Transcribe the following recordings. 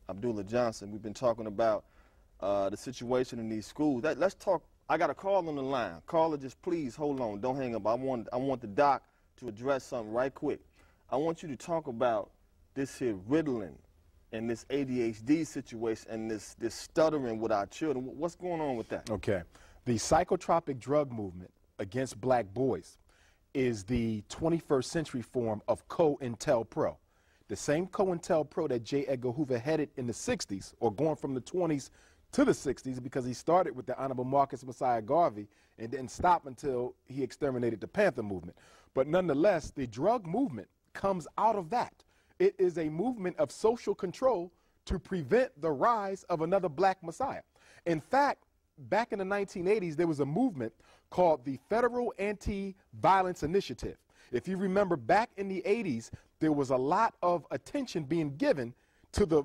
Abdullah Johnson. We've been talking about the situation in these schools. Let's talk. I got a call on the line. Caller, just please hold on. Don't hang up. I want the doc to address something right quick. I want you to talk about this here Ritalin and this ADHD situation and this stuttering with our children. What's going on with that? Okay. The psychotropic drug movement against black boys is the 21st century form of COINTELPRO. The same COINTELPRO that J. Edgar Hoover headed in the 60s, or going from the 20s to the 60s, because he started with the Honorable Marcus Messiah Garvey and didn't stop until he exterminated the Panther movement. But nonetheless, the drug movement comes out of that. It is a movement of social control to prevent the rise of another black messiah. In fact, back in the 1980s, there was a movement called the Federal Anti-Violence Initiative. If you remember, back in the 80s, there was a lot of attention being given to the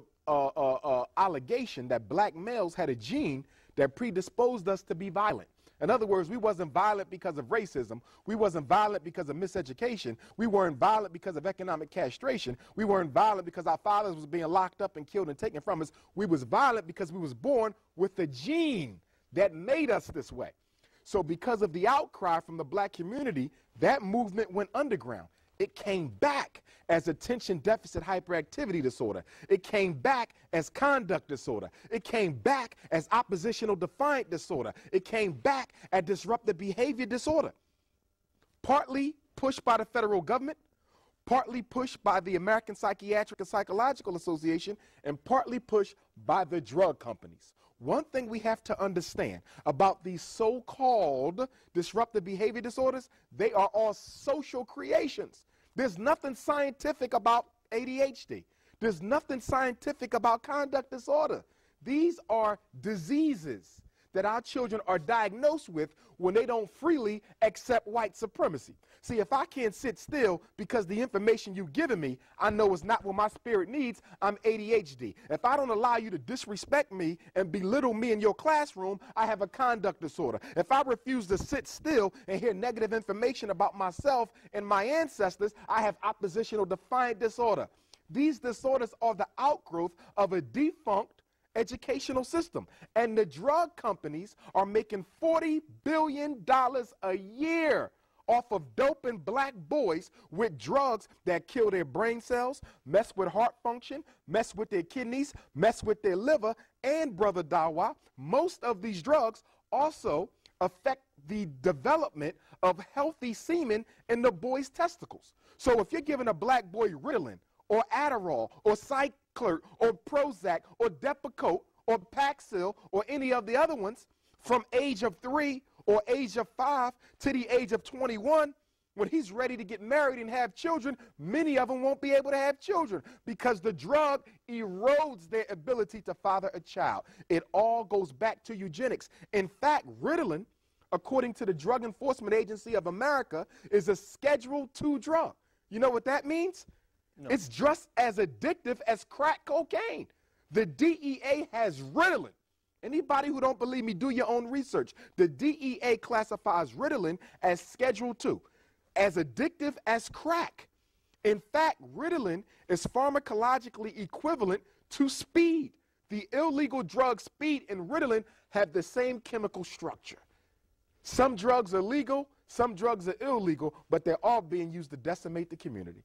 allegation that black males had a gene that predisposed us to be violent. In other words, we wasn't violent because of racism. We wasn't violent because of miseducation. We weren't violent because of economic castration. We weren't violent because our fathers was being locked up and killed and taken from us. We was violent because we was born with a gene that made us this way. So because of the outcry from the black community, that movement went underground. It came back as attention deficit hyperactivity disorder. It came back as conduct disorder. It came back as oppositional defiant disorder. It came back as disruptive behavior disorder. Partly pushed by the federal government, partly pushed by the American Psychiatric and Psychological Association, and partly pushed by the drug companies. One thing we have to understand about these so-called disruptive behavior disorders, they are all social creations. There's nothing scientific about ADHD. There's nothing scientific about conduct disorder. These are diseases that our children are diagnosed with when they don't freely accept white supremacy. See, if I can't sit still because the information you've given me, I know it's not what my spirit needs, I'm ADHD. If I don't allow you to disrespect me and belittle me in your classroom, I have a conduct disorder. If I refuse to sit still and hear negative information about myself and my ancestors, I have oppositional defiant disorder. These disorders are the outgrowth of a defunct educational system. And the drug companies are making $40 billion a year off of doping black boys with drugs that kill their brain cells, mess with heart function, mess with their kidneys, mess with their liver, and, Brother Dawa, most of these drugs also affect the development of healthy semen in the boy's testicles. So if you're giving a black boy Ritalin or Adderall or Cyclert or Prozac or Depakote or Paxil or any of the other ones from age of 3 or age of 5 to the age of 21, when he's ready to get married and have children, many of them won't be able to have children because the drug erodes their ability to father a child. It all goes back to eugenics. In fact, Ritalin, according to the Drug Enforcement Agency of America, is a Schedule II drug. You know what that means? No. It's just as addictive as crack cocaine. The DEA has Ritalin. Anybody who don't believe me, do your own research. The DEA classifies Ritalin as Schedule II, as addictive as crack. In fact, Ritalin is pharmacologically equivalent to speed. The illegal drugs speed and Ritalin have the same chemical structure. Some drugs are legal, some drugs are illegal, but they're all being used to decimate the community.